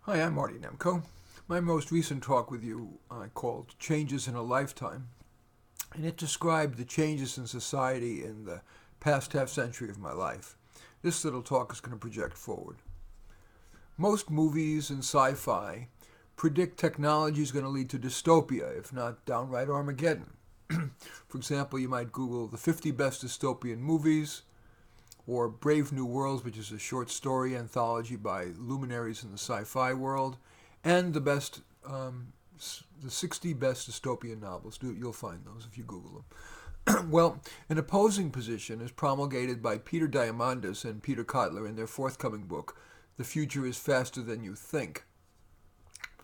Hi, I'm Marty Nemko. My most recent talk with you I called Changes in a Lifetime, and it described the changes in society in the past half century of my life. This little talk is going to project forward. Most movies and sci-fi predict technology is going to lead to dystopia, if not downright Armageddon. For example, you might Google the 50 best dystopian movies, or Brave New Worlds, which is a short story anthology by luminaries in the sci-fi world, and the 60 best dystopian novels. You'll find those if you Google them. Well, an opposing position is promulgated by Peter Diamandis and Peter Kotler in their forthcoming book, The Future is Faster Than You Think: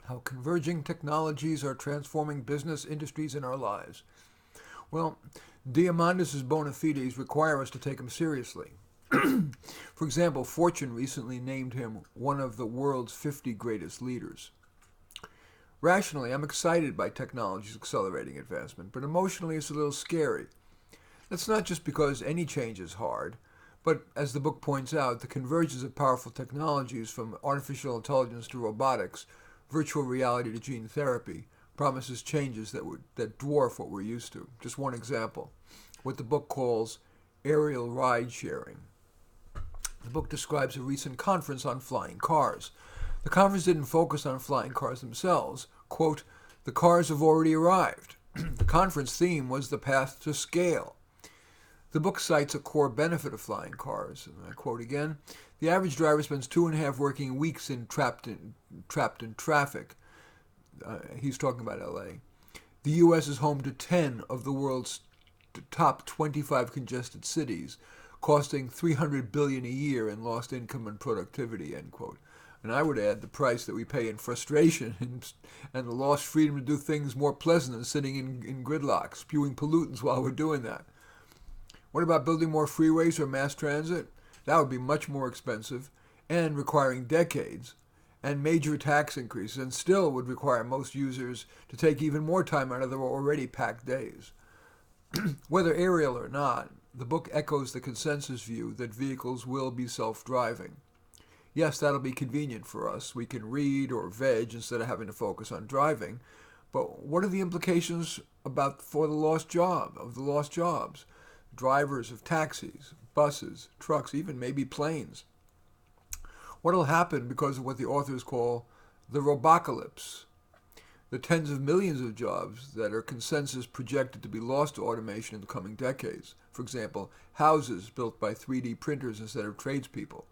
How Converging Technologies Are Transforming Business, Industries, and Our Lives. Well, Diamandis' bona fides require us to take him seriously. For example, Fortune recently named him one of the world's 50 greatest leaders. Rationally, I'm excited by technology's accelerating advancement, but emotionally it's a little scary. That's not just because any change is hard, but as the book points out, the convergence of powerful technologies from artificial intelligence to robotics, virtual reality to gene therapy, promises changes that dwarf what we're used to. Just one example, what the book calls aerial ride-sharing. The book describes a recent conference on flying cars. The conference didn't focus on flying cars themselves. Quote, "The cars have already arrived." The conference theme was the path to scale. The book cites a core benefit of flying cars. And I quote again, "The average driver spends 2.5 working weeks trapped in traffic." He's talking about LA. The U.S. is home to 10 of the world's top 25 congested cities, costing $300 billion a year in lost income and productivity, end quote. And I would add the price that we pay in frustration and the lost freedom to do things more pleasant than sitting in gridlock, spewing pollutants while we're doing that. What about building more freeways or mass transit? That would be much more expensive and requiring decades and major tax increases, and still would require most users to take even more time out of their already packed days. Whether aerial or not, the book echoes the consensus view that vehicles will be self-driving. Yes, that'll be convenient for us. We can read or veg instead of having to focus on driving. But what are the implications for the lost jobs? Drivers of taxis, buses, trucks, even maybe planes. What'll happen because of what the authors call the robocalypse? The tens of millions of jobs that are consensus projected to be lost to automation in the coming decades. For example, houses built by 3D printers instead of tradespeople.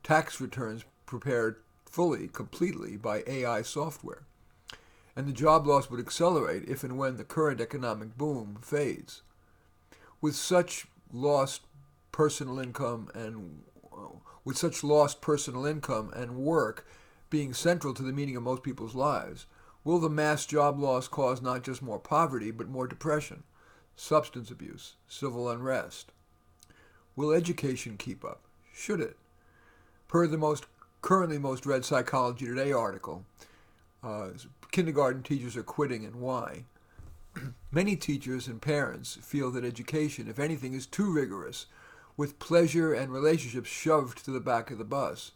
Tax returns prepared completely by AI software. And the job loss would accelerate if and when the current economic boom fades. With such lost personal income and work being central to the meaning of most people's lives, will the mass job loss cause not just more poverty, but more depression, substance abuse, civil unrest? Will education keep up? Should it? Per the currently most read Psychology Today article, kindergarten teachers are quitting and why. Many teachers and parents feel that education, if anything, is too rigorous, with pleasure and relationships shoved to the back of the bus.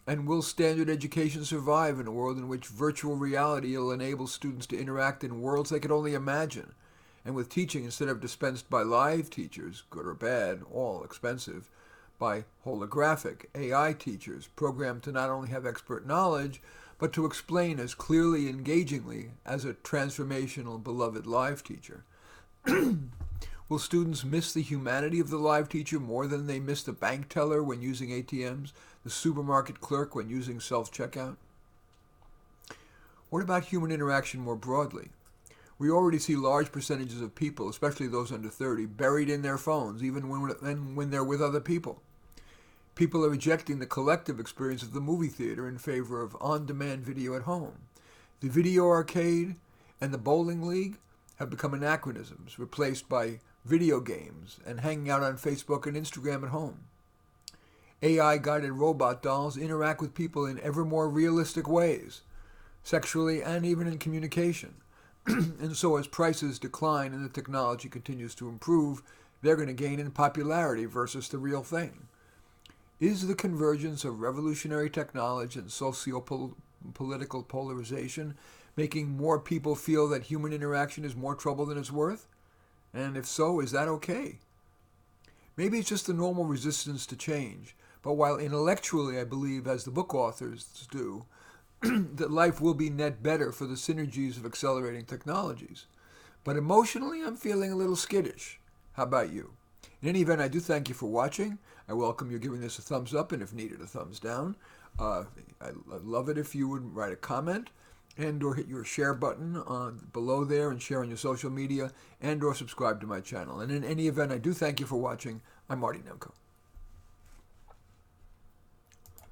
And will standard education survive in a world in which virtual reality will enable students to interact in worlds they could only imagine, and with teaching instead of dispensed by live teachers, good or bad, all expensive, by holographic AI teachers programmed to not only have expert knowledge, but to explain as clearly and engagingly as a transformational, beloved live teacher? Will students miss the humanity of the live teacher more than they miss the bank teller when using ATMs, the supermarket clerk when using self-checkout? What about human interaction more broadly? We already see large percentages of people, especially those under 30, buried in their phones, even when they're with other people. People are rejecting the collective experience of the movie theater in favor of on-demand video at home. The video arcade and the bowling league have become anachronisms, replaced by video games and hanging out on Facebook and Instagram at home. AI-guided robot dolls interact with people in ever more realistic ways, sexually and even in communication. And so as prices decline and the technology continues to improve, they're going to gain in popularity versus the real thing. Is the convergence of revolutionary technology and political polarization, making more people feel that human interaction is more trouble than it's worth? And if so, is that okay? Maybe it's just the normal resistance to change. But while intellectually I believe, as the book authors do, that life will be net better for the synergies of accelerating technologies. But emotionally, I'm feeling a little skittish. How about you? In any event, I do thank you for watching. I welcome you giving this a thumbs up and, if needed, a thumbs down. I'd love it if you would write a comment and or hit your share button below there and share on your social media and or subscribe to my channel. And in any event, I do thank you for watching. I'm Marty Nemko.